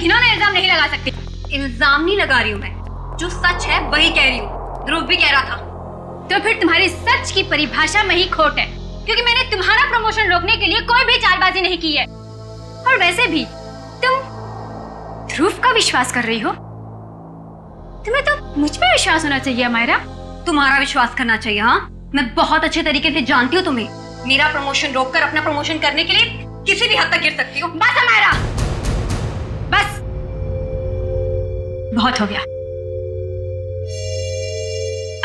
घिनौना इल्जाम नहीं लगा सकती। इल्जाम नहीं लगा रही हूँ मैं, जो सच है वही कह रही हूँ। ध्रुव भी कह रहा था। तो फिर तुम्हारी सच की परिभाषा में ही खोट है, क्योंकि मैंने तुम्हारा प्रमोशन रोकने के लिए कोई भी चालबाजी नहीं की है। और वैसे भी तुम ध्रुव का विश्वास कर रही हो। तुम्हें तो मुझ पे विश्वास होना चाहिए मायरा। तुम्हारा विश्वास करना चाहिए। हाँ, मैं बहुत अच्छे तरीके से जानती हूँ तुम्हें। मेरा प्रमोशन रोककर अपना प्रमोशन करने के लिए किसी भी हद तक गिर सकती हो। बस मायरा, बस बहुत हो गया।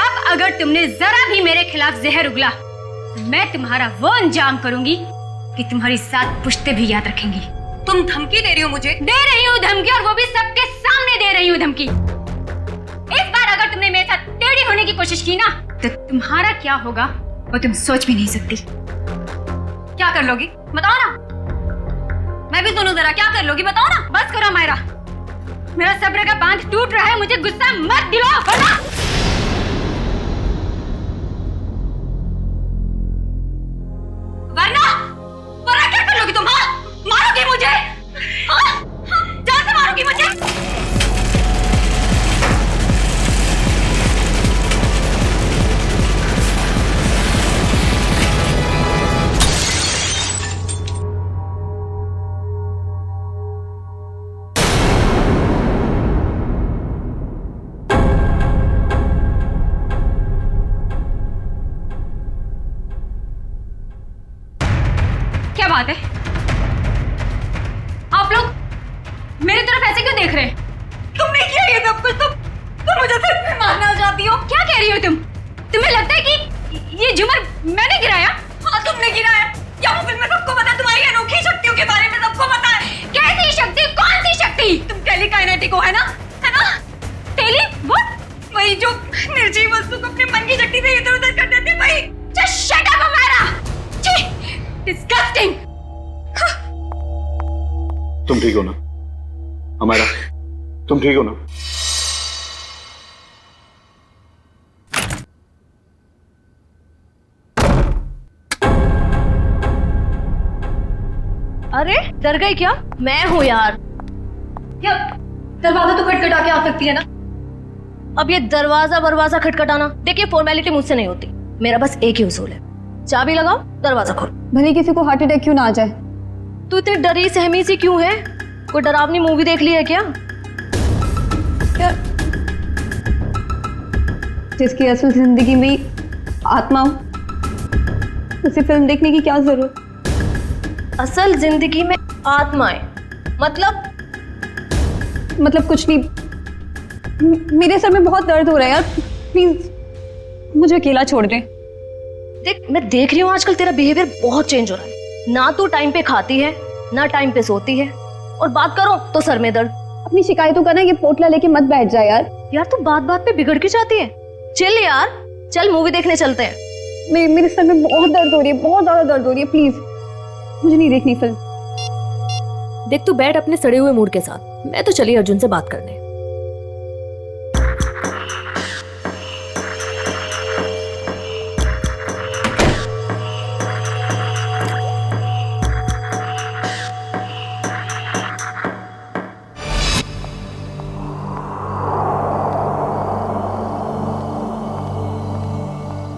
अब अगर तुमने जरा भी मेरे खिलाफ जहर उगला तो मैं तुम्हारा वो अंजाम करूंगी कि तुम्हारी 7 पुश्तें भी याद रखेंगी। तुम धमकी दे रही हो मुझे? दे रही हूँ धमकी, और वो भी सबके सामने दे रही हूँ धमकी। इस बार अगर तुमने मेरे साथ टेढ़ी होने की कोशिश की ना, तो तुम्हारा क्या होगा वो तुम सोच भी नहीं सकती। क्या कर लोगी बताओ ना? मैं भी सुनूं जरा, क्या कर लोगी बताओ ना? बस करो मायरा, मेरा सब्र का बांध टूट रहा है। मुझे गुस्सा मत दिलाओ, वरना क्या कर लोगी तुम? हाँ, मारोगी मुझे? हाँ? जान से मारोगी मुझे? क्या बात है? आप लोग मेरी तरफ ऐसे क्यों देख रहे हैं? तुमने किया ये सब कुछ? तुम मुझे सिर्फ मारना चाहती हो? क्या कह रही हो तुम? तुम्हें लगता है कि ये झूमर मैंने गिराया? हाँ, तुमने गिराया। या वो फिल्म में सबको पता है, तुम्हारी अनोखी शक्तियों के बारे में सबको पता है। कैसी शक्ति? कौन सी शक्ति? तुम टेलीकाइनेटिक हो, है ना? है ना? टेली वो? वही जो निर्जीव वस्तु को अपने मन की शक्ति से इधर उधर कर देते, वही। Just shut up, अमारा! छी! Disgusting! तुम ठीक हो ना हमारा? तुम ठीक हो ना? अरे डर गई क्या? मैं हूँ यार। क्या दरवाजा तो खटखटा के आ सकती है ना? अब ये दरवाजा खटखटाना, देखिए फॉर्मेलिटी मुझसे नहीं होती। मेरा बस एक ही उसूल है, चाबी लगाओ, दरवाजा खोलो। भले किसी को हार्ट अटैक क्यों ना आ जाए। तू इतनी डरी सहमी सी क्यों है? कोई डरावनी मूवी देख ली है क्या? जिसकी असल जिंदगी में आत्मा हो, उसे फिल्म देखने की क्या जरूरत? असल जिंदगी में आत्माएं मतलब कुछ नहीं। मेरे सर में बहुत दर्द हो रहा है यार, प्लीज मुझे अकेला छोड़ दे। देख, मैं देख रही हूँ आजकल तेरा बिहेवियर बहुत चेंज हो रहा है। ना तू टाइम पे खाती है, ना टाइम पे सोती है, और बात करो तो सर में दर्द। अपनी शिकायतों का ना ये पोटला लेके मत बैठ जा यार। यार तू बात बात पे बिगड़ के जाती है। चल यार, चल मूवी देखने चलते हैं। मेरे सर में बहुत दर्द हो रही है, बहुत ज्यादा दर्द हो रही है। प्लीज मुझे नहीं देखनी फिल्म। देख तू बैठ अपने सड़े हुए मूड के साथ, मैं तो चली अर्जुन से बात करने।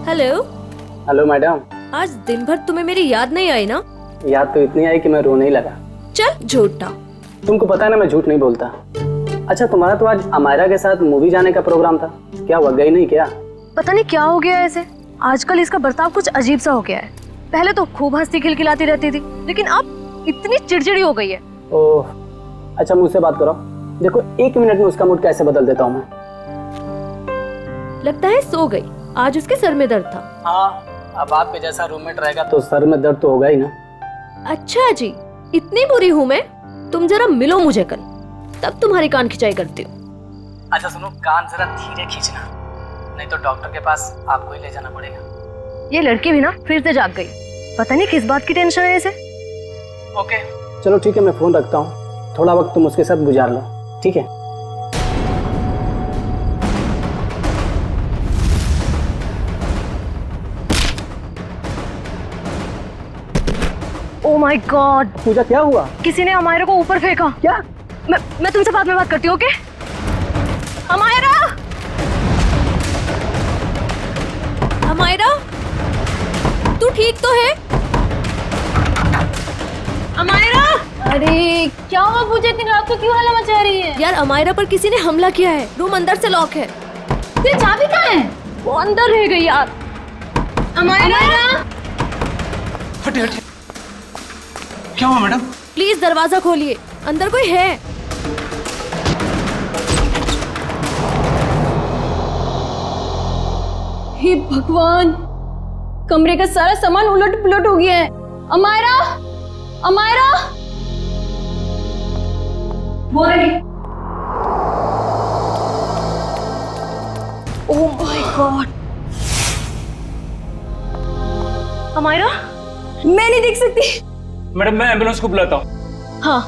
हेलो। Hello madam. आज दिन भर तुम्हें मेरी याद नहीं आई ना? याद तो इतनी आई कि मैं रोने ही लगा। चल झूठा। तुमको पता है ना मैं झूठ नहीं बोलता। अच्छा, तुम्हारा तो आज अमायरा के साथ मूवी जाने का प्रोग्राम था, क्या हुआ, गई नहीं क्या? पता नहीं क्या हो गया ऐसे, आजकल इसका बर्ताव कुछ अजीब सा हो गया है। पहले तो खूब हंसती खिलखिलाती रहती थी, लेकिन अब इतनी चिड़चिड़ी हो गई है। ओह, अच्छा मुझसे बात करो, देखो 1 मिनट में उसका मूड कैसे बदल देता हूँ मैं। लगता है सो गई, आज उसके सर में दर्द था। हाँ, अब आपके जैसा रूममेट रहेगा तो सर में दर्द तो होगा ही ना। अच्छा जी, इतनी बुरी हूँ मैं? तुम जरा मिलो मुझे कल, तब तुम्हारी कान खिंचाई करती हूँ। अच्छा सुनो, कान जरा धीरे खींचना, नहीं तो डॉक्टर के पास आपको ही ले जाना पड़ेगा। ये लड़की भी ना फिर से जाग गई, पता नहीं किस बात की टेंशन है इसे। ओके चलो ठीक है, मैं फोन रखता हूँ, थोड़ा वक्त तुम उसके साथ गुजार लो, ठीक है? ओह माय गॉड, पूजा क्या हुआ? किसी ने अमायरा को ऊपर फेंका। क्या? मैं तुमसे बाद में बात करती हूँ, ओके? अमायरा, अमायरा, तू ठीक तो है? अमायरा! अरे क्या हुआ पूजा, इतनी रात को क्यों हल्ला मचा रही है? यार अमायरा पर किसी ने हमला किया है, रूम अंदर से लॉक है। तेरी चाबी कहाँ है? वो अंदर रह गई यार। अमायरा! हटे हटे, क्या हुआ मैडम? प्लीज दरवाजा खोलिए, अंदर कोई है। हे भगवान, कमरे का सारा सामान उलट पुलट हो गया है। अमायरा, अमायरा, वो रही। Oh my God. अमायरा, मैं नहीं देख सकती। मैडम मैं एम्बुलेंस को बुलाता हूँ। हाँ।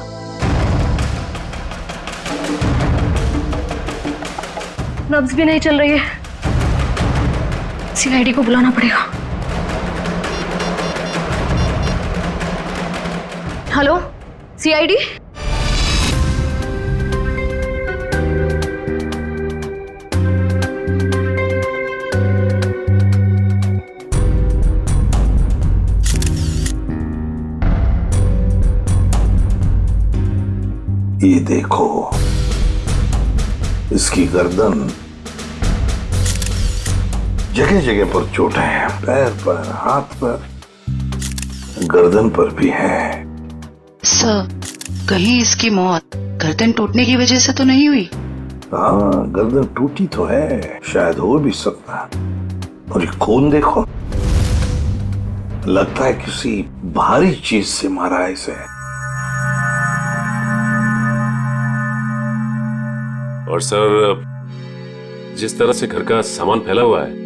नब्ज भी नहीं चल रही है, सीआईडी को बुलाना पड़ेगा। Hello CID? ये देखो, इसकी गर्दन, जगह जगह पर चोटें हैं, पैर पर, हाथ पर, गर्दन पर भी है। सर, कहीं इसकी मौत गर्दन टूटने की वजह से तो नहीं हुई? हाँ, गर्दन टूटी तो है, शायद हो भी सकता। और ये खून देखो, लगता है किसी भारी चीज से मारा है इसे। और सर, जिस तरह से घर का सामान फैला हुआ है,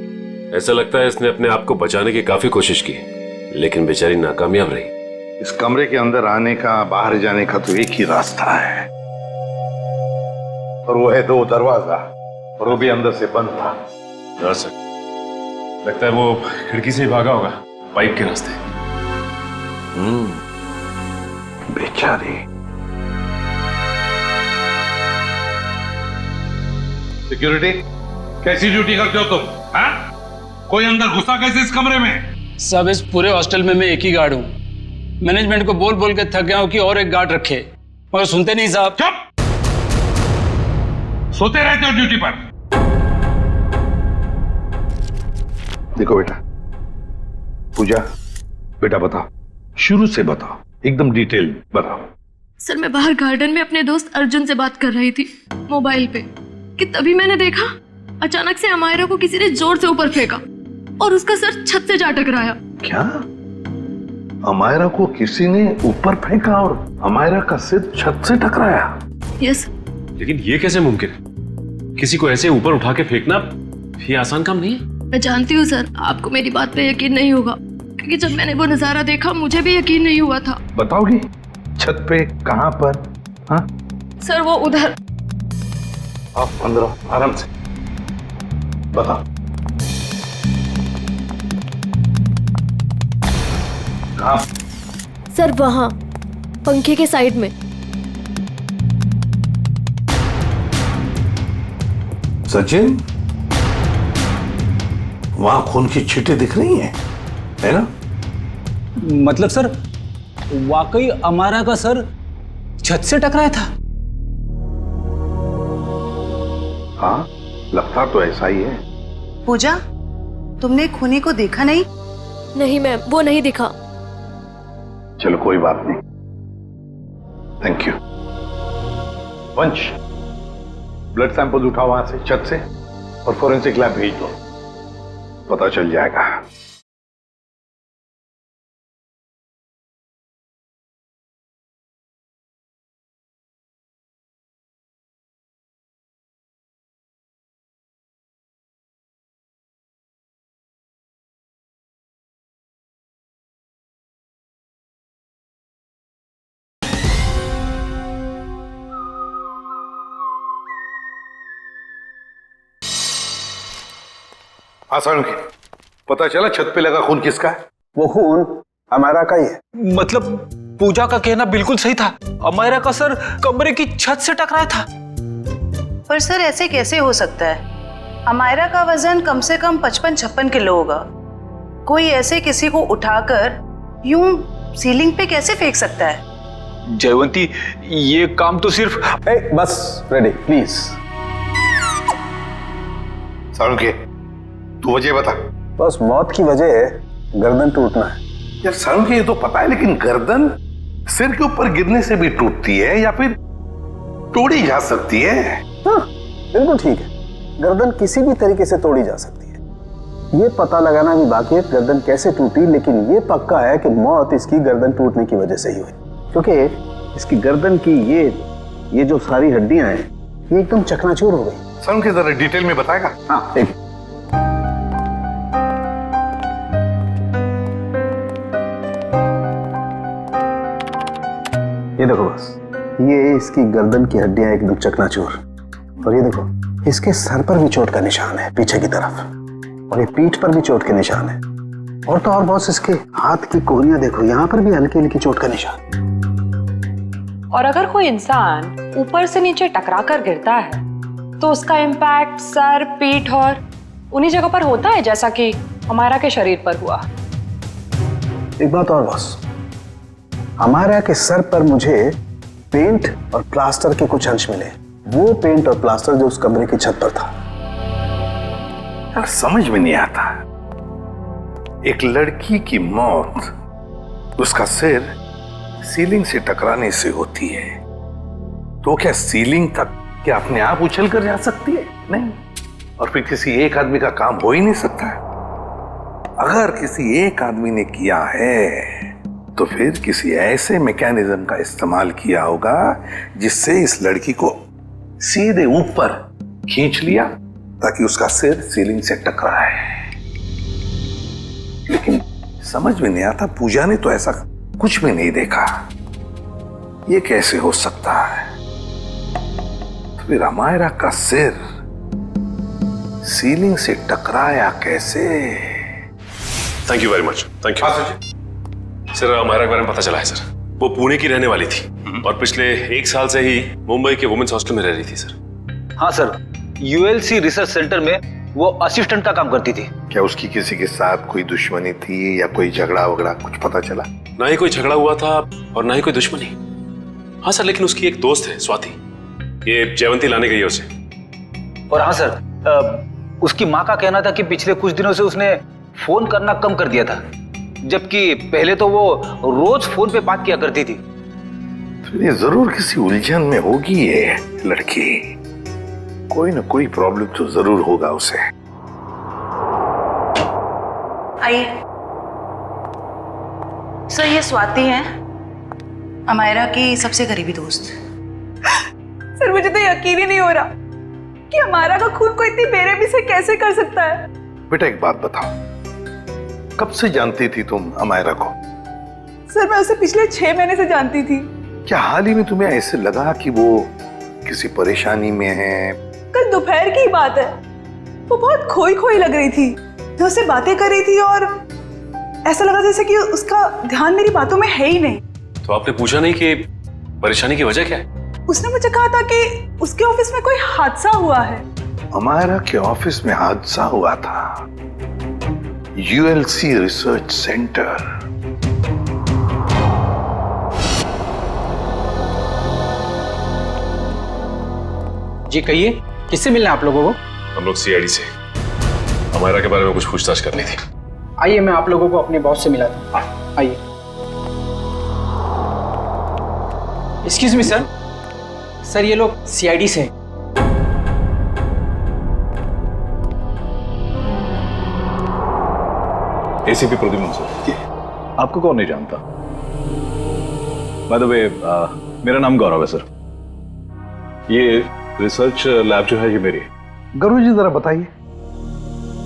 ऐसा लगता है इसने अपने आप को बचाने की काफी कोशिश की, लेकिन बेचारी नाकामयाब रही। इस कमरे के अंदर आने का, बाहर जाने का तो एक ही रास्ता है, और वो है 2 दरवाजा, और वो भी अंदर से बंद था। हाँ सर, लगता है वो खिड़की से ही भागा होगा, पाइप के रास्ते। बेचारी। सिक्योरिटी, कैसी ड्यूटी करते हो तुम? हाँ? कोई अंदर घुसा कैसे इस कमरे में? सब इस पूरे हॉस्टल में मैं एक ही गार्ड हूँ। मैनेजमेंट को बोल बोल के थक गया हूँ कि और एक गार्ड रखे, मगर सुनते नहीं साहब। चुप! सोते रहते हो ड्यूटी पर। देखो बेटा, पूजा, बेटा बताओ, शुरू से बताओ, एकदम डिटेल बताओ। सर, मैं बाहर गार्डन में अपने दोस्त अर्जुन से बात कर रही थी मोबाइल पे, कि तभी मैंने देखा अचानक से अमायरा को किसी ने जोर से ऊपर फेंका और उसका सर छत से जा टकराया। क्या? अमायरा को किसी ने ऊपर फेंका और अमायरा का सिर छत से टकराया? यस। लेकिन ये कैसे मुमकिन है? किसी को ऐसे ऊपर उठा के फेंकना ये आसान काम नहीं है। मैं जानती हूँ सर, आपको मेरी बात पे यकीन नहीं होगा, क्योंकि जब मैंने वो नजारा देखा मुझे भी यकीन नहीं हुआ था। बताओगी छत पे कहाँ पर? हाँ सर, वो उधर। आप अंदर आराम से बताओ। कहाँ? सर वहां, पंखे के साइड में। सचिन, वहां खून की छींटें दिख रही हैं, है ना? मतलब सर, वाकई अमायरा का सर छत से टकराया था? हाँ, लगता तो ऐसा ही है। पूजा, तुमने खूनी को देखा नहीं? नहीं मैम, वो नहीं दिखा। चलो कोई बात नहीं, थैंक यू। वंश, ब्लड सैंपल उठाओ वहां से, छत से, और फोरेंसिक लैब भेज दो, पता चल जाएगा। आसान के पता चला छत पे लगा खून किसका है? वो खून हमारा का ही है। मतलब पूजा का कहना बिल्कुल सही था। अमायरा का सर कमरे की छत से टकराया था। पर सर ऐसे कैसे हो सकता है? अमायरा का वजन कम से कम 55-56 किलो होगा। कोई ऐसे किसी को उठाकर यूं सीलिंग पे कैसे फेंक सकता है? जयवंती, ये काम तो सिर्फ बस रेडी प्लीज। सालुंखे, तू वजह बता। बस मौत की वजह है गर्दन टूटना है। यार सालुंखे, ये तो पता है, लेकिन गर्दन सिर के ऊपर गिरने से भी टूटती है या फिर तोड़ी जा सकती है? हाँ, बिल्कुल ठीक है। गर्दन किसी भी तरीके से तोड़ी जा सकती है। ये पता लगाना भी बाकी है गर्दन कैसे टूटी, लेकिन ये पक्का है कि मौत इसकी गर्दन टूटने की वजह से ही हुई, क्योंकि इसकी गर्दन की ये जो सारी हड्डियां हैं ये एकदम चकनाचूर हो गई। सालुंखे, जरा डिटेल में बताएगा? हाँ ठीक। ये देखो बस, ये इसकी गर्दन की हड्डियां एकदम चकनाचूर, और ये देखो इसके सर पर भी चोट का निशान है पीछे की तरफ, और ये पीठ पर भी चोट के निशान है, और तो और बॉस इसके हाथ की कोहनियां देखो, यहाँ पर भी हल्की हल्की चोट का निशान। और अगर कोई इंसान ऊपर से नीचे टकरा कर गिरता है तो उसका इम्पैक्ट सर, पीठ और उन्हीं जगह पर होता है जैसा कि अमायरा के शरीर पर हुआ। एक बात और बॉस, अमायरा के सर पर मुझे पेंट और प्लास्टर के कुछ अंश मिले। वो पेंट और प्लास्टर जो उस कमरे की छत पर था। यार समझ में नहीं आता, एक लड़की की मौत उसका सिर सीलिंग से टकराने से होती है, तो क्या सीलिंग तक क्या अपने आप उछल कर जा सकती है? नहीं। और फिर किसी एक आदमी का काम हो ही नहीं सकता है। अगर किसी एक आदमी ने किया है तो फिर किसी ऐसे मैकेनिज्म का इस्तेमाल किया होगा जिससे इस लड़की को सीधे ऊपर खींच लिया ताकि उसका सिर सीलिंग से टकराए। लेकिन समझ में नहीं आता, पूजा ने तो ऐसा कुछ भी नहीं देखा। ये कैसे हो सकता है? तो फिर अमायरा का सिर सीलिंग से टकराया कैसे? Thank you very much. Thank you sir. Amaira के बारे में पता चला है सर, वो पुणे की रहने वाली थी और पिछले 1 साल से ही मुंबई के वुमेन्स हॉस्टल में रह रही थी सर। हाँ सर, यूएलसी रिसर्च सेंटर में वो असिस्टेंट का काम करती थी। क्या उसकी किसी के साथ कोई दुश्मनी थी या कोई झगड़ा वगड़ा कुछ पता चला? ना ही कोई झगड़ा हुआ था और ना ही कोई दुश्मनी। हाँ सर, लेकिन उसकी एक दोस्त है स्वाति, ये जयवंती लाने गई है उसे। और हाँ सर, उसकी माँ का कहना था कि पिछले कुछ दिनों से उसने फोन करना कम कर दिया था, जबकि पहले तो वो रोज फोन पे बात किया करती थी। तो ये जरूर किसी उलझन में होगी ये लड़की, कोई ना कोई प्रॉब्लम तो जरूर होगा उसे। आइए सर, ये स्वाति है, अमायरा की सबसे करीबी दोस्त। सर मुझे तो यकीन ही नहीं हो रहा कि अमायरा का खून कोई इतनी बेरहमी से कैसे कर सकता है। बेटा एक बात बताओ, कब से जानती थी तुम अमायरा को? सर मैं उसे पिछले 6 महीने से जानती थी। क्या हाल ही में तुम्हें ऐसे लगा कि वो किसी परेशानी में है? कल दोपहर की बात है, वो बहुत खोई खोई लग रही थी। मैं उससे बातें कर रही थी और ऐसा लगा जैसे कि उसका ध्यान मेरी बातों में है ही नहीं। तो आपने पूछा नहीं कि परेशानी की वजह क्या है? उसने मुझे कहा था कि उसके ऑफिस में कोई हादसा हुआ है। अमायरा के ऑफिस में हादसा हुआ था? ULC research centre. जी कहिए, किससे मिलना है आप लोगों को? हम लोग सीआईडी से अमायरा के बारे में कुछ पूछताछ करनी थी। आइए मैं आप लोगों को अपने बॉस से मिलाता हूँ। आइए। एक्सक्यूज मी सर, सर ये लोग सीआईडी से हैं। ACP Pradyuman sir. आपको कौन नहीं जानता? बाय द वे, मेरा नाम गौरव है सर। ये रिसर्च लैब जो है ये मेरी है। गौरव जी जरा बताइए,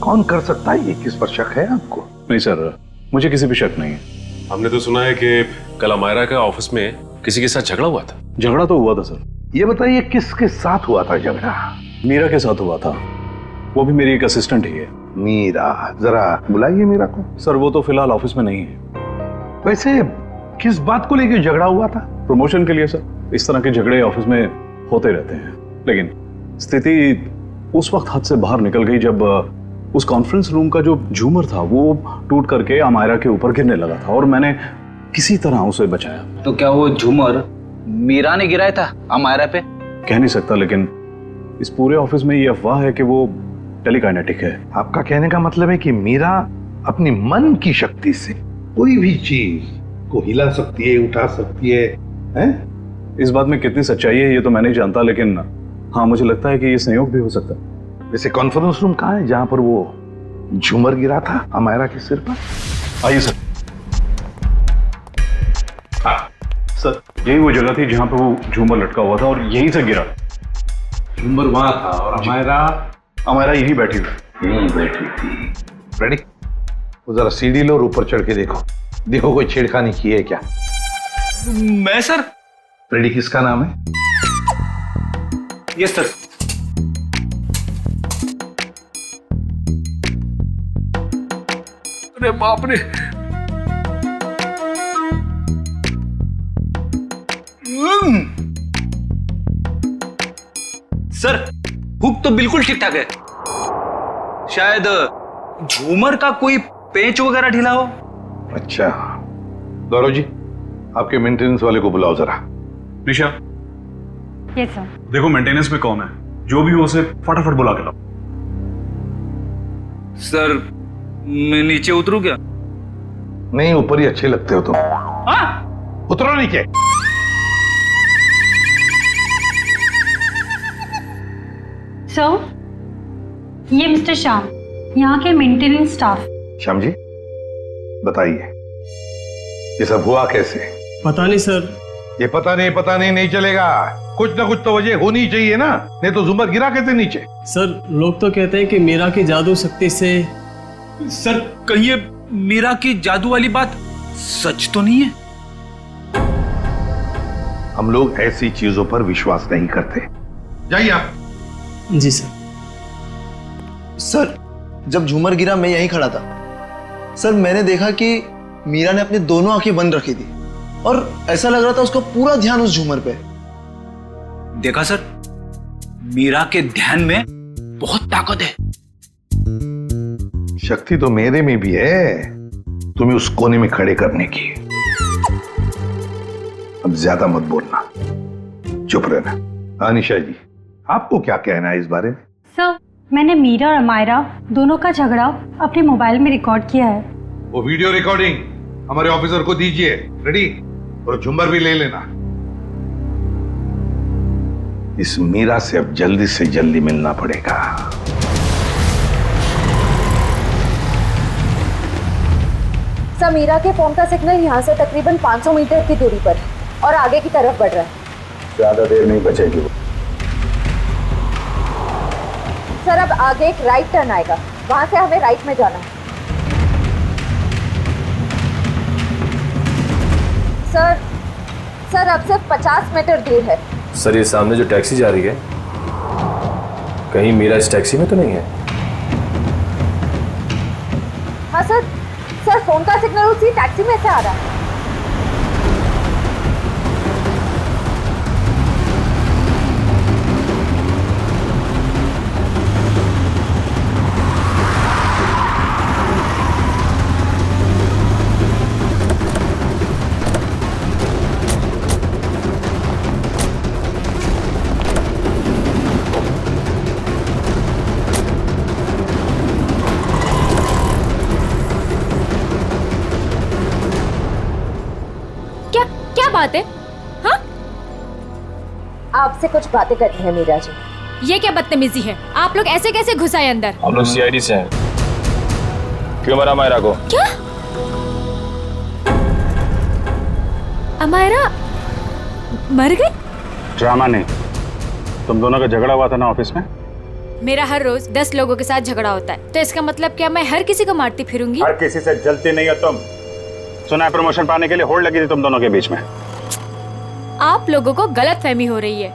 कौन कर सकता है ये? किस पर शक है आपको? नहीं सर, मुझे किसी भी शक नहीं है। हमने तो सुना है कि कल अमायरा का ऑफिस में किसी के साथ झगड़ा हुआ था। झगड़ा तो हुआ था सर। ये बताइए किसके साथ हुआ था झगड़ा? मीरा के साथ हुआ था, वो भी मेरी एक असिस्टेंट ही है। मीरा, जरा बुलाइए मीरा को। सर वो तो फिलहाल ऑफिस में नहीं है। वैसे किस बात को लेकर झगड़ा हुआ था? प्रमोशन के लिए सर। इस तरह के झगड़े ऑफिस में होते रहते हैं, लेकिन स्थिति उस वक्त हाथ से बाहर निकल गई जब उस कॉन्फ्रेंस रूम का जो झूमर था वो टूट करके अमायरा के ऊपर गिरने लगा था और मैंने किसी तरह उसे बचाया। तो क्या वो झूमर मीरा ने गिराया था अमायरा पे? कह नहीं सकता, लेकिन इस पूरे ऑफिस में ये अफवाह है कि वो टेलीकाइनेटिक है। आपका कहने का मतलब है कि मीरा अपनी मन की शक्ति से कोई भी चीज को हिला सकती है, उठा सकती है, हैं? इस बात में कितनी सच्चाई है ये तो मैं नहीं जानता, लेकिन हाँ मुझे लगता है कि ये संयोग भी हो सकता है। वैसे कॉन्फ्रेंस रूम कहाँ है जहां पर वो झूमर गिरा था अमायरा के सिर पर? आइए सर। हाँ सर, यही वो जगह थी जहां पर वो झूमर लटका हुआ था और यहीं से गिरा। झूमर वहां था और अमायरा यहीं बैठी हुई। यहीं बैठी थी। रेडी? वो जरा सीढ़ी लो और ऊपर चढ़ के देखो कोई छेड़खानी की है क्या? मैं सर। रेडी किसका नाम है? Yes sir. अरे बाप रे, सर हुक तो बिल्कुल ठीक ठाक है, शायद झूमर का कोई पेंच वगैरह ढीला हो। अच्छा गौरव जी, आपके मेंटेनेंस वाले को बुलाओ जरा। निशा, यस सर। देखो मेंटेनेंस में कौन है, जो भी हो उसे फटाफट बुला के लाओ। सर मैं नीचे उतरूं क्या? नहीं, ऊपर ही अच्छे लगते हो तुम। उतरो नीचे। सर ये मिस्टर श्याम, यहाँ के मेंटेनेंस स्टाफ। श्याम जी बताइए ये सब हुआ कैसे? पता नहीं सर। ये पता नहीं चलेगा, कुछ ना कुछ तो वजह होनी चाहिए ना, नहीं तो झूमर गिरा कैसे नीचे? सर लोग तो कहते हैं कि मीरा की जादू शक्ति से। सर कहीं ये मीरा की जादू वाली बात सच तो नहीं है? हम लोग ऐसी चीजों पर विश्वास नहीं करते। जाइए आप। जी सर। सर जब झूमर गिरा मैं यहीं खड़ा था सर, मैंने देखा कि मीरा ने अपनी दोनों आंखें बंद रखी थी और ऐसा लग रहा था उसका पूरा ध्यान उस झूमर पे। देखा सर, मीरा के ध्यान में बहुत ताकत है। शक्ति तो मेरे में भी है तुम्हें उस कोने में खड़े करने की। अब ज्यादा मत बोलना, चुप रहना। अनिशा जी आपको क्या कहना है इस बारे में? सर मैंने मीरा और अमायरा दोनों का झगड़ा अपने मोबाइल में रिकॉर्ड किया है। वो वीडियो रिकॉर्डिंग हमारे ऑफिसर को दीजिए। रेडी? और झुम्बर भी ले लेना। इस मीरा से अब जल्दी से जल्दी मिलना पड़ेगा। सर मीरा के फोन का सिग्नल यहाँ से तकरीबन 500 मीटर की दूरी पर और आगे की तरफ बढ़ रहा है। ज्यादा देर नहीं बचेगी वो। सर अब आगे एक राइट टर्न आएगा, वहां से हमें राइट में जाना है। सर अब सिर्फ 50 मीटर दूर है। सर ये सामने जो टैक्सी जा रही है, कहीं मीरा इस टैक्सी में तो नहीं है? हाँ सर फोन का सिग्नल उसी टैक्सी में से आ रहा है। बात है? हाँ? आपसे कुछ बातें करनी है मीरा जी। ये क्या बदतमीजी है? आप लोग ऐसे कैसे घुस आए अंदर? हम लोग सीआईडी से हैं। क्यों मरा अमायरा को? क्या? अमायरा मर गई? ड्रामा नहीं, तुम दोनों का झगड़ा हुआ था ना ऑफिस में। मेरा हर रोज 10 लोगों के साथ झगड़ा होता है, तो इसका मतलब क्या मैं हर किसी को मारती फिरूंगी? हर किसी से जलती नहीं हो तुम। सुना है प्रमोशन पाने के लिए होड़ लगी थी तुम दोनों के बीच में। आप लोगों को गलतफहमी हो रही है,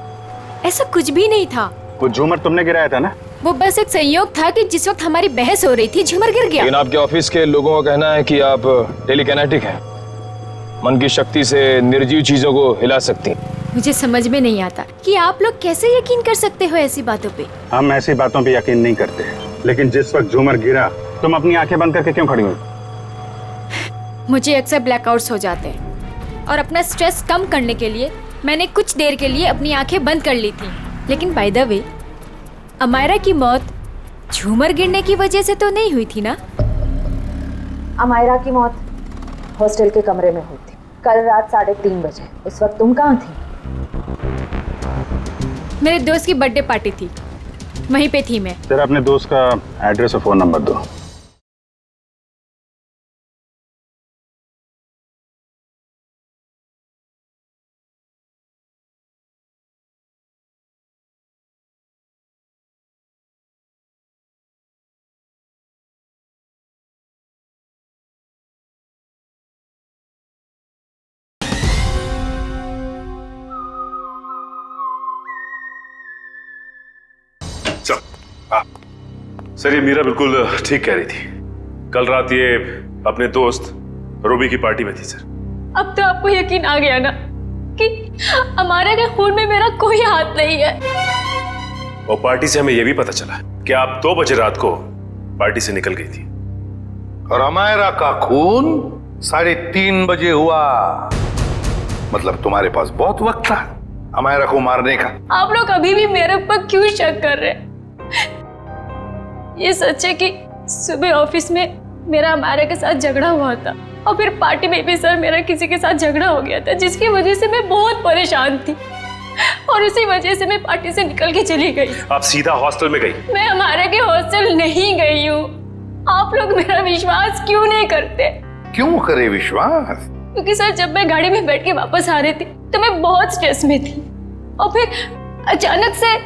ऐसा कुछ भी नहीं था। वो झूमर तुमने गिराया था ना? वो बस एक संयोग था कि जिस वक्त हमारी बहस हो रही थी झूमर गिर गया। लेकिन आपके ऑफिस के लोगों का कहना है कि आप टेलीकाइनेटिक हैं। मन की शक्ति से निर्जीव चीजों को हिला सकती हैं। मुझे समझ में नहीं आता कि आप लोग कैसे यकीन कर सकते हो ऐसी बातों पे। हम ऐसी बातों पे यकीन नहीं करते, लेकिन जिस वक्त झूमर गिरा तुम अपनी आंखें बंद करके क्यों खड़ी हुई? मुझे अक्सर ब्लैकआउट्स हो जाते हैं और अपना स्ट्रेस कम करने के लिए मैंने कुछ देर के लिए अपनी आंखें बंद कर ली थी। लेकिन बाय द वे, अमायरा की मौत झूमर गिरने की वजह से तो नहीं हुई थी ना? अमायरा की मौत हॉस्टल के कमरे में हुई थी कल रात 3:30 बजे। उस वक्त तुम कहाँ थी? मेरे दोस्त की बर्थडे पार्टी थी, वहीं पे थी मैं। जरा अपने दोस्त का एड्रेस और फोन नंबर दो। सर, ये मीरा बिल्कुल ठीक कह रही थी। कल रात ये अपने दोस्त रूबी की पार्टी में थी सर। अब तो आपको यकीन आ गया ना कि अमायरा के खून में मेरा कोई हाथ नहीं है। और पार्टी से हमें यह भी पता चला कि आप 2 बजे रात को पार्टी से निकल गई थी। और अमायरा का खून 3:30 बजे हुआ। मतलब तुम्हारे पास बहुत वक्त था अमायरा को मारने का। आप लोग अभी भी मेरे ऊपर क्यों शक कर रहे हैं? ये सच है कि सुबह ऑफिस में मेरा अमायरा के साथ झगड़ा हुआ था और फिर पार्टी में भी सर मेरा किसी के साथ झगड़ा हो गया था, जिसकी वजह से मैं बहुत परेशान थी और उसी वजह से मैं पार्टी से निकल के चली गई। आप सीधा हॉस्टल में गई? मैं अमायरा के हॉस्टल नहीं गई हूँ। आप लोग मेरा विश्वास क्यों नहीं करते? क्यों करे विश्वास? क्योंकि सर जब मैं गाड़ी में बैठ के वापस आ रही थी तो मैं बहुत स्ट्रेस में थी और फिर अचानक से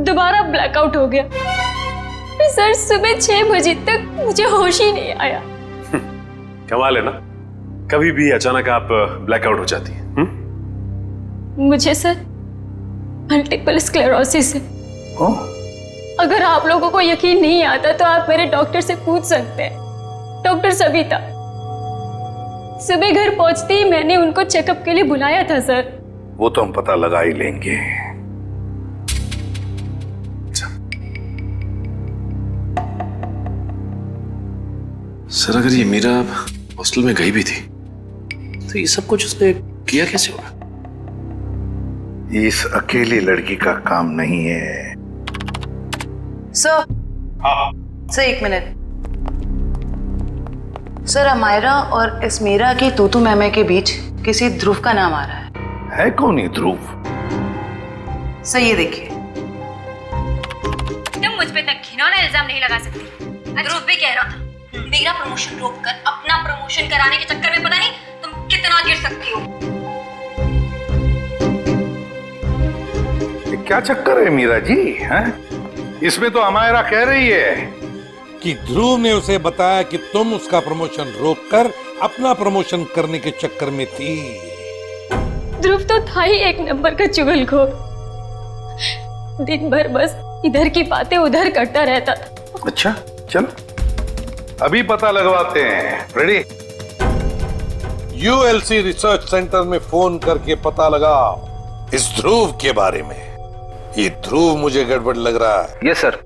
दोबारा ब्लैकआउट हो गया। फिर सर सुबह 6 बजे तक मुझे होश ही नहीं आया। कमाल है ना, कभी भी अचानक आप ब्लैकआउट हो जाती हैं। मुझे सर मल्टीपल स्क्लेरोसिस है। अगर आप लोगों को यकीन नहीं आता तो आप मेरे डॉक्टर से पूछ सकते हैं, डॉक्टर सविता। सुबह घर पहुंचते ही मैंने उनको चेकअप के लिए बुलाया था सर। वो तो हम पता लगा ही लेंगे। सर, अगर ये मीरा हॉस्टल में गई भी थी तो ये सब कुछ उसने किया कैसे होगा? इस अकेली लड़की का काम नहीं है। Sir, sir 1 minute. Sir, Amaira और इस मीरा की तूतू मैमे के बीच किसी ध्रुव का नाम आ रहा है कौन ये ध्रुव? सर ये देखिए। तुम मुझ पे तक घिनौना इल्जाम नहीं लगा सकती। ध्रुव भी कह रहा था मेरा प्रमोशन रोककर अपना प्रमोशन कराने के चक्कर में पता नहीं तुम कितना गिर सकती हो। ये क्या चक्कर है मीरा जी? हैं? इसमें तो अमायरा कह रही है कि ध्रुव ने उसे बताया कि तुम उसका प्रमोशन रोककर अपना प्रमोशन करने के चक्कर में थी। ध्रुव तो था ही एक नंबर का चुगलखोर। दिन भर बस इधर की बातें उधर करता रहता था। अच्छा, चलो अभी पता लगवाते हैं। रेडी? यूएलसी रिसर्च सेंटर में फोन करके पता लगाओ इस ध्रुव के बारे में। ये ध्रुव मुझे गड़बड़ लग रहा है। Yes sir.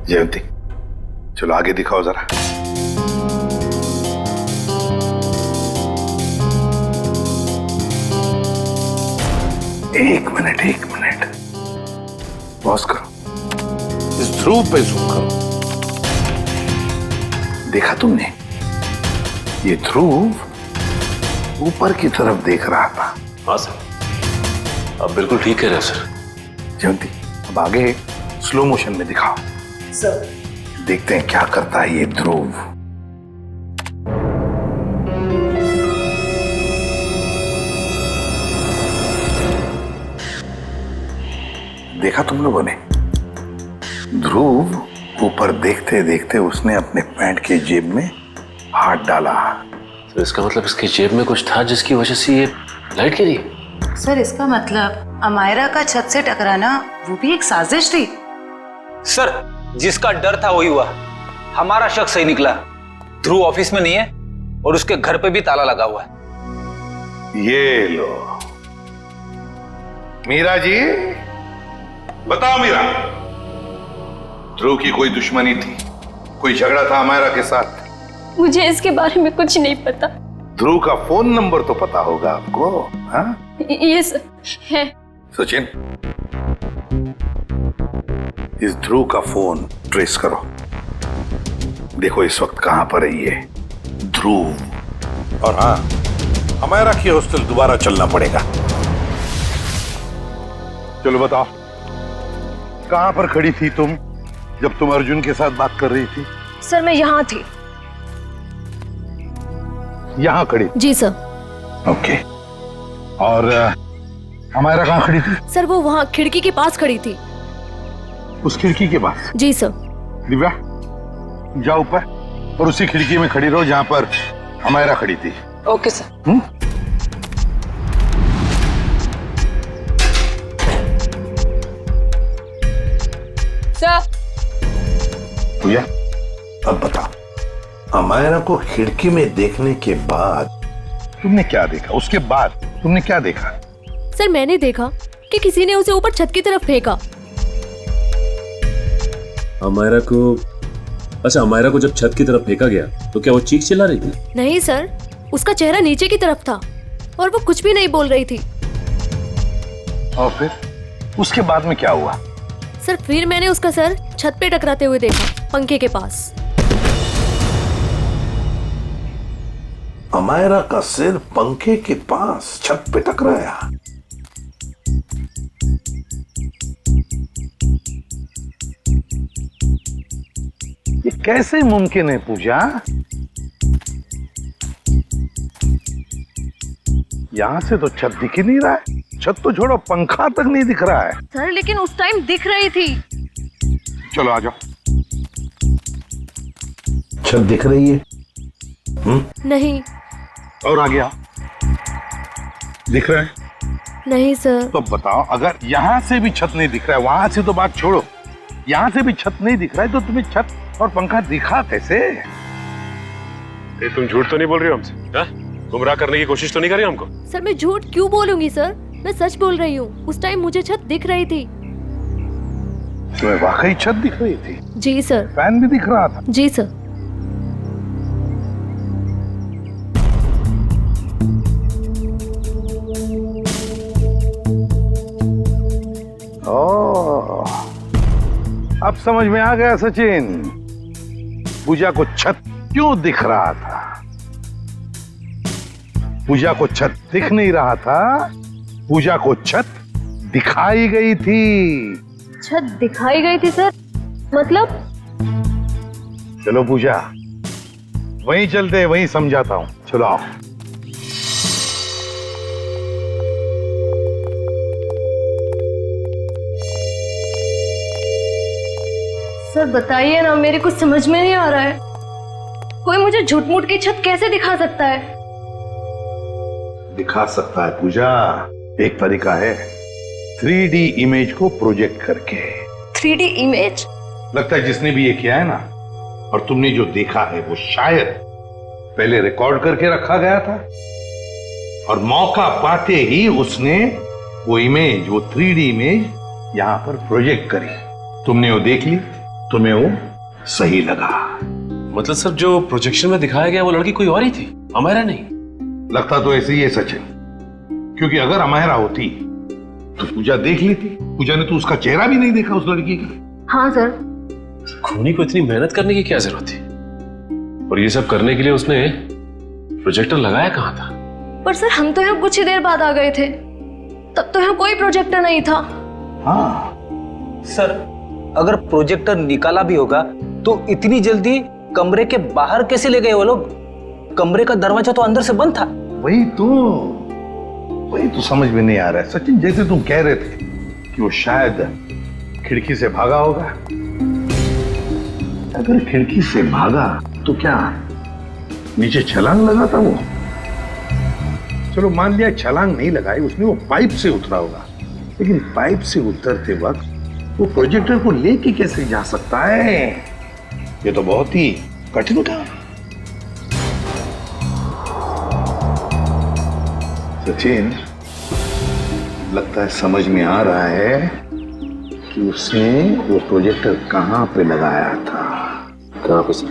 जयंती, चलो आगे दिखाओ जरा। एक मिनट पॉज करो। इस ध्रुव पे जूम करो। देखा तुमने? ये ध्रुव ऊपर की तरफ देख रहा था। हाँ सर, आप बिल्कुल ठीक कह रहे हैं सर। जयंती, अब आगे स्लो मोशन में दिखाओ। सर देखते हैं क्या करता है ये ध्रुव। देखा तुम लोगों ने? ध्रुव ऊपर देखते देखते उसने अपने पैंट के जेब में हाथ डाला। तो इसका मतलब इसकी जेब में कुछ था जिसकी वजह से ये लाइट गिरी। सर इसका मतलब अमायरा का छत से टकराना वो भी एक साजिश थी। सर, जिसका डर था वही हुआ। हमारा शक सही निकला। ध्रुव ऑफिस में नहीं है, और उसके घर पे भी ताला लगा हुआ है। ये लो मीरा जी, बताओ मीरा, ध्रुव की कोई दुश्मनी थी, कोई झगड़ा था अमायरा के साथ? मुझे इसके बारे में कुछ नहीं पता। ध्रुव का फोन नंबर तो पता होगा आपको? हाँ ये सर है। सचिन, इस ध्रुव का फोन ट्रेस करो, देखो इस वक्त कहां पर है ये ध्रुव। और हाँ, अमायरा की हॉस्टल दोबारा चलना पड़ेगा। चलो बताओ, कहां पर खड़ी थी तुम जब तुम अर्जुन के साथ बात कर रही थी? सर मैं यहाँ थी। यहां खड़ी? जी सर। ओके। और अमायरा कहां खड़ी थी? सर वो वहाँ खिड़की के पास खड़ी थी। उस खिड़की के पास? जी सर। दिव्या, जाओ ऊपर और उसी खिड़की में खड़ी रहो जहां पर अमायरा खड़ी थी। Okay sir. सर। भैया, अब बताओ, अमायरा को खिड़की में देखने के बाद तुमने क्या देखा? उसके बाद तुमने क्या देखा? सर मैंने देखा कि किसी ने उसे ऊपर छत की तरफ फेंका। अमायरा को, अच्छा अमायरा को जब छत की तरफ फेंका गया तो क्या वो चीख चिल्ला रही थी? नहीं सर, उसका चेहरा नीचे की तरफ था और वो कुछ भी नहीं बोल रही थी। और फिर उसके बाद में क्या हुआ? सर फिर मैंने उसका सर छत पे टकराते हुए देखा, पंखे के पास। अमायरा का सिर पंखे के पास छत पे टकराया। ये कैसे मुमकिन है पूजा? यहां से तो छत दिख ही नहीं रहा है, छत तो छोड़ो पंखा तक नहीं दिख रहा है। सर लेकिन उस टाइम दिख रही थी। चलो आ जाओ। छत दिख रही है? नहीं। और आ गया? दिख रहा है? नहीं सर। तो बताओ, अगर यहां से भी छत नहीं दिख रहा है, वहां से तो बात छोड़ो, यहां से भी छत नहीं दिख रहा है, तो तुम्हें छत और पंखा दिखा कैसे? तुम झूठ तो नहीं बोल रही हो हमसे? गुमराह करने की कोशिश तो नहीं कर रही हमको? सर मैं झूठ क्यों बोलूंगी सर, मैं सच बोल रही हूँ। उस टाइम मुझे छत दिख रही थी। तुम्हें वाकई छत दिख रही थी? जी सर। फैन भी दिख रहा था? जी सर। ओह, अब समझ में आ गया सचिन, पूजा को छत क्यों दिख रहा था। पूजा को छत दिख नहीं रहा था, पूजा को छत दिखाई गई थी। छत दिखाई गई थी सर? मतलब? चलो पूजा, वहीं चलते, वहीं समझाता हूं। चलो आओ। सर बताइए ना, मेरे कुछ समझ में नहीं आ रहा है। कोई मुझे झूठ मूठ की छत कैसे दिखा सकता है? दिखा सकता है पूजा, एक तरीका है, 3D इमेज को प्रोजेक्ट करके। 3D image? लगता है जिसने भी ये किया है ना, और तुमने जो देखा है वो शायद पहले रिकॉर्ड करके रखा गया था और मौका पाते ही उसने वो इमेज, वो 3D इमेज यहां पर प्रोजेक्ट करी। तुमने वो देख ली, तुम्हें वो सही लगा। मतलब सर जो प्रोजेक्शन में दिखाया गया वो लड़की कोई और ही थी, अमायरा नहीं? लगता तो ऐसे ही है सचिन, क्योंकि अगर अमायरा होती तो पूजा देख लेती। पूजा ने तो उसका चेहरा भी नहीं देखा उस लड़की का। हाँ सर। खूनी को इतनी मेहनत करने की क्या जरूरत थी? और ये सब करने के लिए उसने प्रोजेक्टर लगाया कहां था? पर सर हम तो यहाँ कुछ ही देर बाद आ गए थे, तब तो यहाँ कोई प्रोजेक्टर नहीं था। हाँ सर, अगर प्रोजेक्टर निकाला भी होगा तो इतनी जल्दी कमरे के बाहर कैसे ले गए वो लोग? कमरे का दरवाजा तो अंदर से बंद था। वही तो समझ में नहीं आ रहा है सचिन। जैसे तुम कह रहे थे कि वो शायद खिड़की से भागा होगा, अगर खिड़की से भागा तो क्या नीचे छलांग लगा था वो? चलो मान लिया छलांग नहीं लगाई उसने, वो पाइप से उतरा होगा, लेकिन पाइप से उतरते वक्त वो प्रोजेक्टर को लेके कैसे जा सकता है? ये तो बहुत ही कठिन काम। सचिन, लगता है समझ में आ रहा है कि उसने वो प्रोजेक्टर कहां पे लगाया था। कहां पे सर?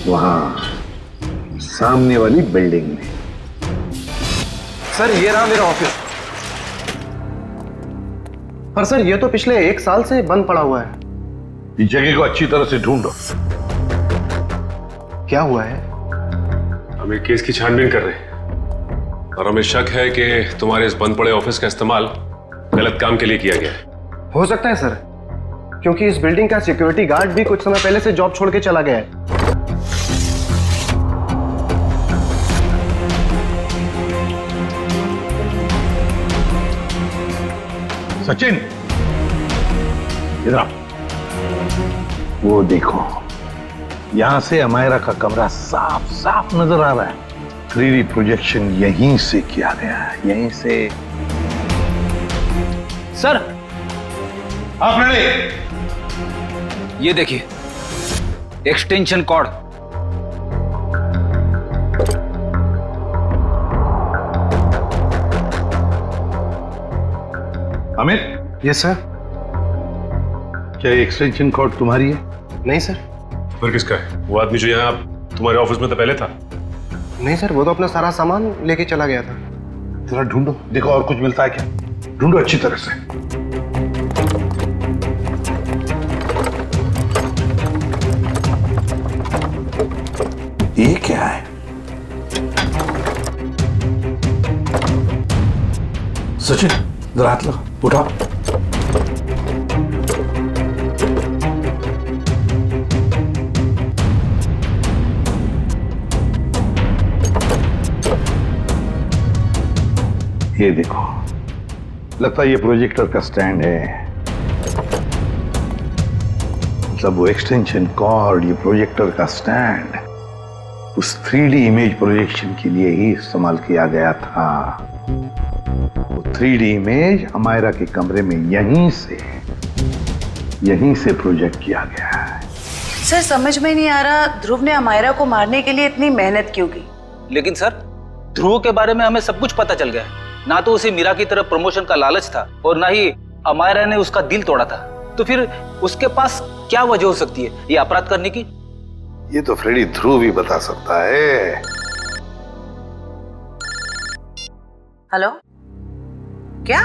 वहां सामने वाली बिल्डिंग में। सर ये रहा मेरा ऑफिस। पर सर ये तो पिछले 1 साल से बंद पड़ा हुआ है। इस जगह को अच्छी तरह से ढूंढो। क्या हुआ है? हम एक केस की छानबीन कर रहे हैं और हमें शक है कि तुम्हारे इस बंद पड़े ऑफिस का इस्तेमाल गलत काम के लिए किया गया है। हो सकता है सर, क्योंकि इस बिल्डिंग का सिक्योरिटी गार्ड भी कुछ समय पहले से जॉब छोड़ के चला गया है। सचिन, इधर आओ। वो देखो, यहां से अमायरा का कमरा साफ साफ नजर आ रहा है। 3D प्रोजेक्शन यहीं से किया गया है, यहीं से। सर, आप रेडी? ये देखिए, extension cord. Amit. Yes sir. क्या ये एक्सटेंशन कॉर्ड तुम्हारी है? नहीं सर। फिर किसका है? वो आदमी जो यहाँ तुम्हारे ऑफिस में तो पहले था। नहीं सर, वो तो अपना सारा सामान लेके चला गया था। जरा ढूंढो, देखो और कुछ मिलता है क्या। ढूंढो अच्छी तरह से। ये क्या है? सचिन, जरा हाथ लो, उठाओ। ये देखो, लगता है ये प्रोजेक्टर का स्टैंड है। मतलब वो एक्सटेंशन कॉर्ड, ये प्रोजेक्टर का स्टैंड उस 3D इमेज प्रोजेक्शन के लिए ही इस्तेमाल किया गया था। वो 3D इमेज अमायरा के कमरे में यहीं से प्रोजेक्ट किया गया है। सर समझ में नहीं आ रहा, ध्रुव ने अमायरा को मारने के लिए इतनी मेहनत क्यों की? लेकिन सर, ध्रुव के बारे में हमें सब कुछ पता चल गया है। ना तो उसे मीरा की तरफ प्रमोशन का लालच था और ना ही अमायरा ने उसका दिल तोड़ा था। तो फिर उसके पास क्या वजह हो सकती है ये अपराध करने की? ये तो फ्रेडी ध्रुव ही बता सकता है। हेलो, क्या?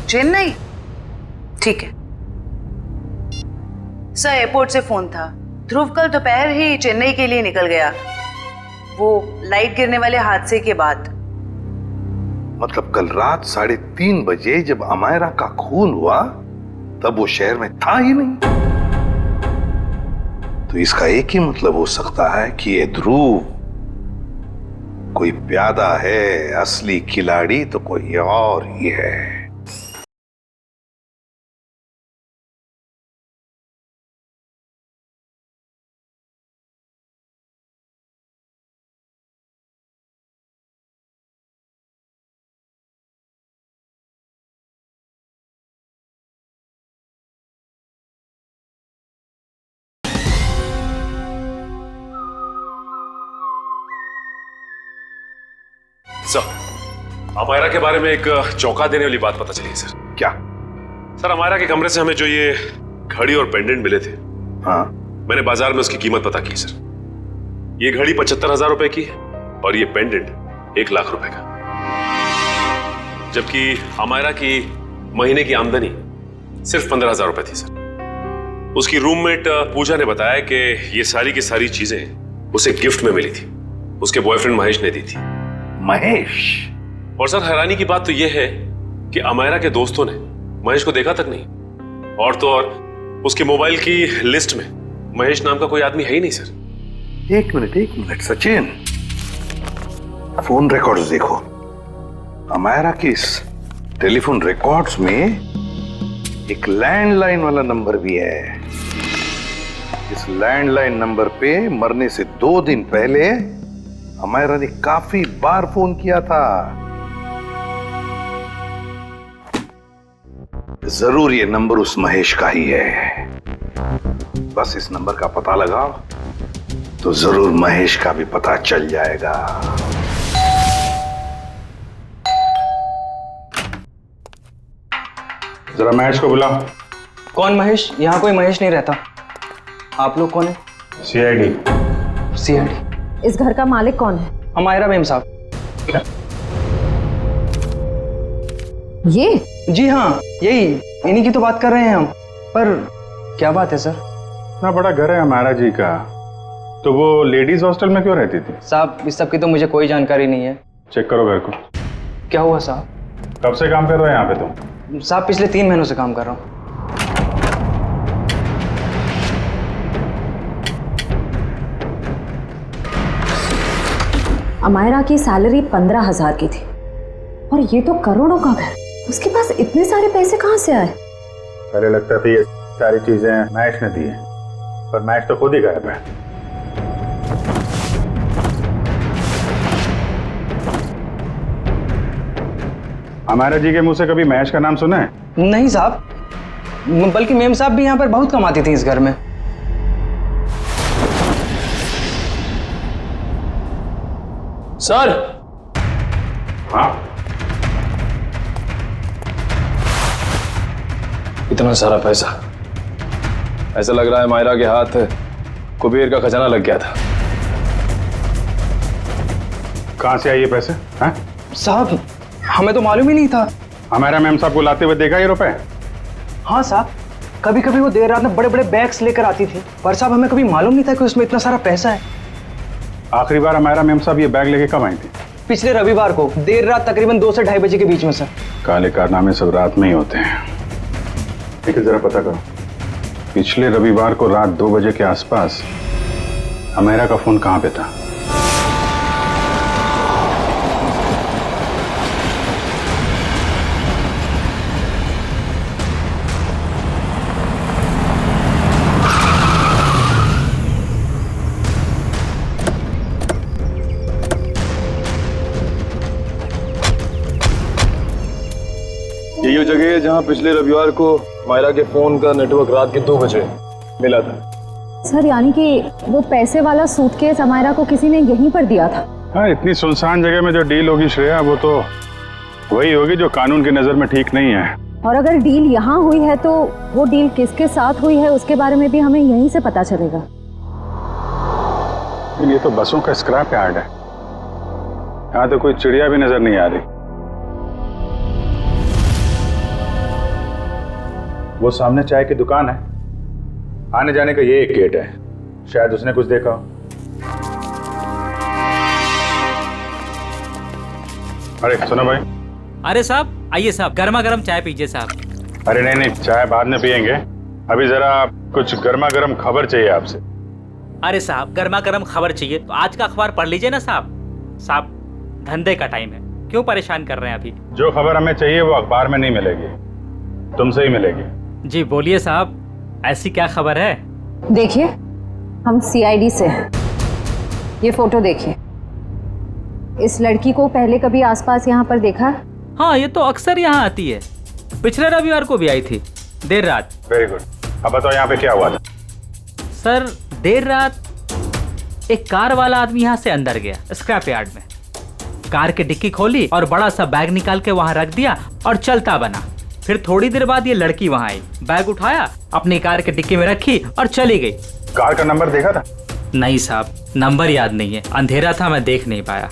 चेन्नई? ठीक है सर, एयरपोर्ट से फोन था। ध्रुव कल दोपहर ही चेन्नई के लिए निकल गया, वो लाइट गिरने वाले हादसे के बाद। मतलब कल रात 3:30 बजे जब अमायरा का खून हुआ तब वो शहर में था ही नहीं। तो इसका एक ही मतलब हो सकता है कि ये ध्रुव कोई प्यादा है, असली खिलाड़ी तो कोई और ही है। सर, अमायरा के बारे में एक चौंका देने वाली बात पता चली है सर। क्या? सर, अमायरा के कमरे से हमें जो ये घड़ी और पेंडेंट मिले थे, हाँ, मैंने बाजार में उसकी कीमत पता की सर। ये घड़ी 75,000 रुपए की है और ये पेंडेंट 1 लाख रुपए का। जबकि अमायरा की महीने की आमदनी सिर्फ 15,000 रुपए थी सर। उसकी रूममेट पूजा ने बताया कि ये सारी की सारी चीजें उसे गिफ्ट में मिली थी, उसके बॉयफ्रेंड महेश ने दी थी। महेश? और सर, हैरानी की बात तो यह है कि अमायरा के दोस्तों ने महेश को देखा तक नहीं। और तो और उसके मोबाइल की लिस्ट में महेश नाम का कोई आदमी है ही नहीं सर। एक मिनट सचिन, फोन रिकॉर्ड्स देखो। अमायरा के इस टेलीफोन रिकॉर्ड्स में एक लैंडलाइन वाला नंबर भी है। इस लैंडलाइन नंबर पे मरने से 2 दिन पहले अमायरा ने काफी बार फोन किया था। जरूर ये नंबर उस महेश का ही है। बस इस नंबर का पता लगाओ, तो जरूर महेश का भी पता चल जाएगा। जरा महेश को बुलाओ। कौन महेश? यहाँ कोई महेश नहीं रहता। आप लोग कौन है? सीआईडी। सीआईडी। इस घर का मालिक कौन है? अमायरा मैम साहब। ये? जी हाँ, यही, इन्हीं की तो बात कर रहे हैं हम। पर क्या बात है सर? इतना बड़ा घर है हमारा जी का, तो वो लेडीज हॉस्टल में क्यों रहती थी? साहब इस सब की तो मुझे कोई जानकारी नहीं है। चेक करो घर को। क्या हुआ साहब? कब से काम कर रहे हो यहाँ पे तुम? साहब पिछले 3 महीनों से काम कर रहा हूँ। अमायरा की सैलरी 15,000 की थी और ये तो करोड़ों का घर, उसके पास इतने सारे पैसे कहाँ से आए? पहले लगता था ये सारी चीजें महेश ने दी है, पर महेश तो खुद ही गायब है। अमायरा जी के मुंह से कभी महेश का नाम सुना है? नहीं साहब, बल्कि मेम साहब भी यहाँ पर बहुत कमाती थी इस घर में। सर। हाँ। इतना सारा पैसा, ऐसा लग रहा है मायरा के हाथ कुबेर का खजाना लग गया था। कहाँ से आए ये पैसे? हैं? साहब हमें तो मालूम ही नहीं था। हमारा मैम साहब को लाते हुए देखा ये रुपए? हाँ साहब, कभी कभी वो देर रात में बड़े बड़े बैग्स लेकर आती थी, पर साहब हमें कभी मालूम नहीं था कि उसमें इतना सारा पैसा है। आखिरी बार हमारा मैम साहब ये बैग लेके कब आई थी? पिछले रविवार को देर रात तकरीबन 2 से 2:30 बजे के बीच में सर। काले कारनामे सब रात में ही होते हैं, लेकिन जरा पता करो, पिछले रविवार को रात 2 बजे के आसपास अमेरा का फोन कहाँ पे था? यही वो जगह है जहां पिछले रविवार को मायरा के फोन का नेटवर्क रात के 2 बजे मिला था। सर यानी कि वो पैसे वाला सूटकेस अमायरा को किसी ने यहीं पर दिया था? हाँ, इतनी सुनसान जगह में जो डील होगी श्रेया, वो तो वही होगी जो कानून की नजर में ठीक नहीं है। और अगर डील यहाँ हुई है तो वो डील किसके साथ हुई है उसके बारे में भी हमें यहीं से पता चलेगा। ये तो बसों का स्क्रैप यार्ड है, यहाँ तो कोई चिड़िया भी नजर नहीं आ रही। वो सामने चाय की दुकान है, आने जाने का ये एक गेट है, शायद उसने कुछ देखा हो। अरे सुनो भाई। अरे साहब आइए साहब, गर्मा गर्म चाय पीजिए साहब। अरे नहीं नहीं, चाय बाद में पियेंगे, अभी जरा कुछ गर्मा गर्म खबर चाहिए आपसे। अरे साहब गर्मा गर्म खबर चाहिए तो आज का अखबार पढ़ लीजिए ना साहब। साहब धंधे का टाइम है, क्यों परेशान कर रहे हैं अभी? जो खबर हमें चाहिए वो अखबार में नहीं मिलेगी, तुमसे ही मिलेगी। जी बोलिए साहब, ऐसी क्या खबर है? देखिए हम सीआईडी से हैं, ये फोटो देखिए। इस लड़की को पहले कभी आसपास यहाँ पर देखा है? हाँ ये तो अक्सर यहाँ आती है, पिछले रविवार को भी आई थी देर रात। वेरी गुड, अब बताओ यहाँ पे क्या हुआ था? सर देर रात एक कार वाला आदमी यहाँ से अंदर गया स्क्रैप यार्ड में, कार की डिक्की खोली और बड़ा सा बैग निकाल के वहां रख दिया और चलता बना। फिर थोड़ी देर बाद ये लड़की वहां आई, बैग उठाया, अपनी कार की डिक्की में रखी और चली गई। कार का नंबर देखा था? नहीं साहब, नंबर याद नहीं है, अंधेरा था, मैं देख नहीं पाया।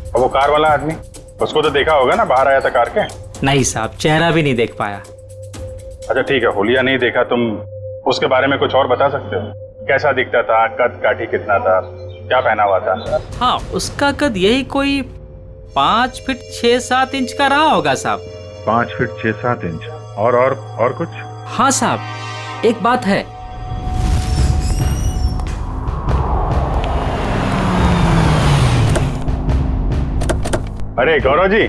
और वो कार वाला आदमी, उसको तो देखा होगा ना, बाहर आया था कार के? नहीं साहब, चेहरा भी नहीं देख पाया। अच्छा ठीक है, हुलिया नहीं देखा, तुम उसके बारे में कुछ और बता सकते हो? कैसा दिखता था, कद काठी कितना था, क्या पहना हुआ था? हाँ उसका कद यही कोई 5 फीट 6-7 इंच का रहा होगा साहब। 5 फीट 6-7 इंच। और कुछ? हाँ साहब एक बात है, अरे गौरव जी,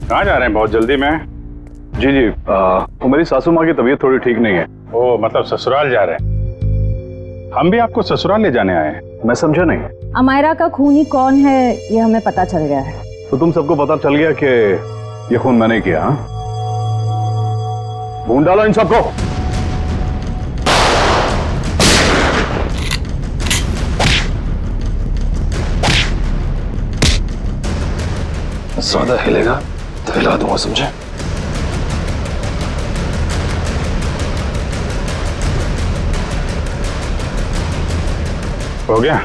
कहाँ जा रहे हैं बहुत जल्दी में? जी जी, वो मेरी सासू माँ की तबीयत थोड़ी ठीक नहीं है। ओ मतलब ससुराल जा रहे हैं? हम भी आपको ससुराल ले जाने आए हैं। मैं समझा नहीं। अमायरा का खूनी कौन है ये हमें पता चल गया है। तो तुम सबको पता चल गया कि ये खून मैंने किया? हाँ, ढूंढ डालो इन सबको। ज्यादा हिलेगा तो हिला दूंगा, समझे? हो गया?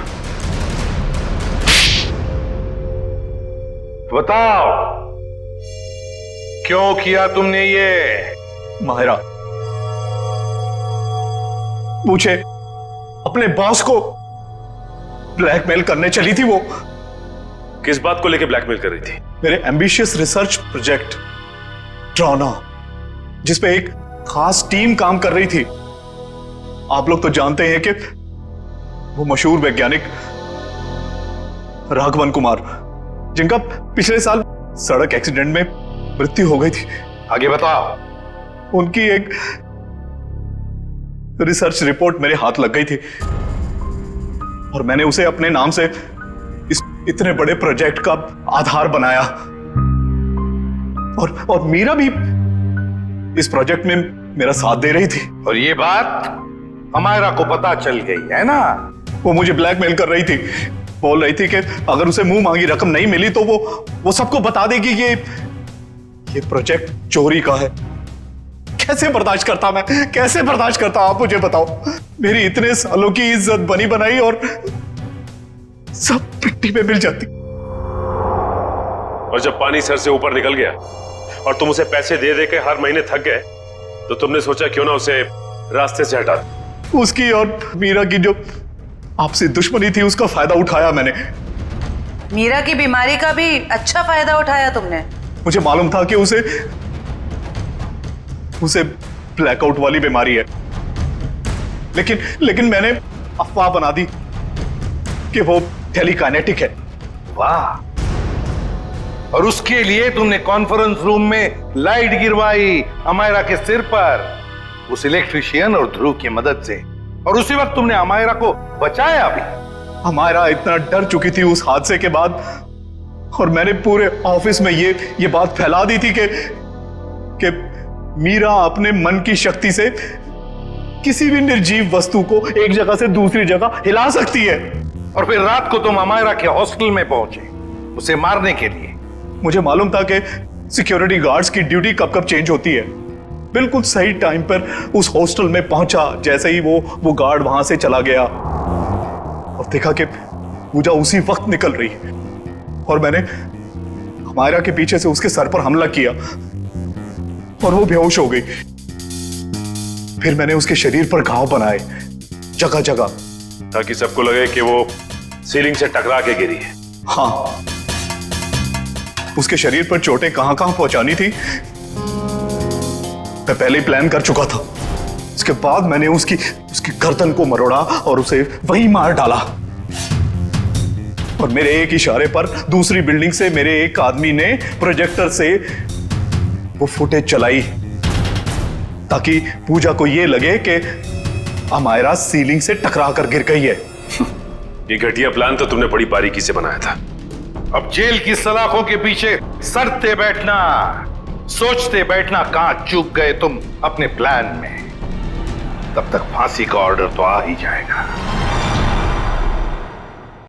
बताओ क्यों किया तुमने ये? माहिरा, मुझे अपने बॉस को ब्लैकमेल करने चली थी वो। किस बात को लेकर ब्लैकमेल कर रही थी? मेरे एम्बिशियस रिसर्च प्रोजेक्ट ड्रोना, जिसपे एक खास टीम काम कर रही थी। आप लोग तो जानते हैं कि वो मशहूर वैज्ञानिक राघवन कुमार, जिनका पिछले साल सड़क एक्सीडेंट में मृत्यु हो गई थी। आगे बताओ। उनकी एक रिसर्च रिपोर्ट मेरे हाथ लग गई थी और मैंने उसे अपने नाम से इस इतने बड़े प्रोजेक्ट का आधार बनाया। और मीरा भी इस प्रोजेक्ट में मेरा साथ दे रही थी। और ये बात अमायरा को पता चल गई है ना? वो मुझे ब्लैकमेल कर रही थी, बोल रही थी कि अगर उसे मुंह मांगी रकम नहीं मिली तो वो सबको बता देगी कि ये प्रोजेक्ट चोरी का है। कैसे बर्दाश्त करता मैं, कैसे बर्दाश्त करता? आप मुझे बताओ। मेरी इतने सालों की इज्जत बनी बनाई और सब मिट्टी में मिल जाती। और जब पानी सर से ऊपर निकल गया और तुम उसे पैसे दे दे के हर महीने थक गए, तो तुमने सोचा क्यों ना उसे रास्ते से हटा दो। उसकी और मीरा की जो आपसी दुश्मनी थी, उसका फायदा उठाया मैंने। मीरा की बीमारी का भी अच्छा फायदा उठाया तुमने। मुझे मालूम था कि उसे ब्लैकआउट वाली बीमारी है, लेकिन मैंने अफवाह बना दी कि वो टेलीकाइनेटिक है। वाह! और उसके लिए तुमने कॉन्फ्रेंस रूम में लाइट गिरवाई अमायरा के सिर पर, उस इलेक्ट्रिशियन और ध्रुव की मदद से। और उसी वक्त तुमने अमायरा को बचाया भी। अमायरा इतना डर चुकी थी उस हादसे के बाद, और मैंने पूरे ऑफिस में ये बात फैला दी थी कि मीरा अपने मन की शक्ति से किसी भी निर्जीव वस्तु को एक जगह से दूसरी जगह हिला सकती है। और फिर रात को तुम अमायरा के हॉस्टल में पहुंचे उसे मारने के लिए। मुझे मालूम था कि सिक्योरिटी गार्ड्स की ड्यूटी कब कब चेंज होती है। बिल्कुल सही टाइम पर उस हॉस्टल में पहुंचा। जैसे ही वो गार्ड वहां से चला गया और देखा कि पूजा उसी वक्त निकल रही है, और मैंने अमायरा के पीछे से उसके सर पर हमला किया और वो बेहोश हो गई। फिर मैंने उसके शरीर पर घाव बनाए जगह जगह, ताकि सबको लगे कि वो सीलिंग से टकरा के गिरी है। हाँ, उसके शरीर पर चोटें कहां कहां पहुंचानी थी मैं पहले ही प्लान कर चुका था। उसके बाद मैंने उसकी गर्दन को मरोड़ा और उसे वहीं मार डाला। और मेरे एक इशारे पर दूसरी बिल्डिंग से मेरे एक आदमी ने प्रोजेक्टर से वो फुटेज चलाई, ताकि पूजा को यह लगे कि अमायरा सीलिंग से टकरा कर गिर गई है। ये घटिया प्लान तो तुमने बड़ी बारीकी से बनाया था। अब जेल की सलाखों के पीछे सरते बैठना, सोचते बैठना कहां चूक गए तुम अपने प्लान में। तब तक फांसी का ऑर्डर तो आ ही जाएगा।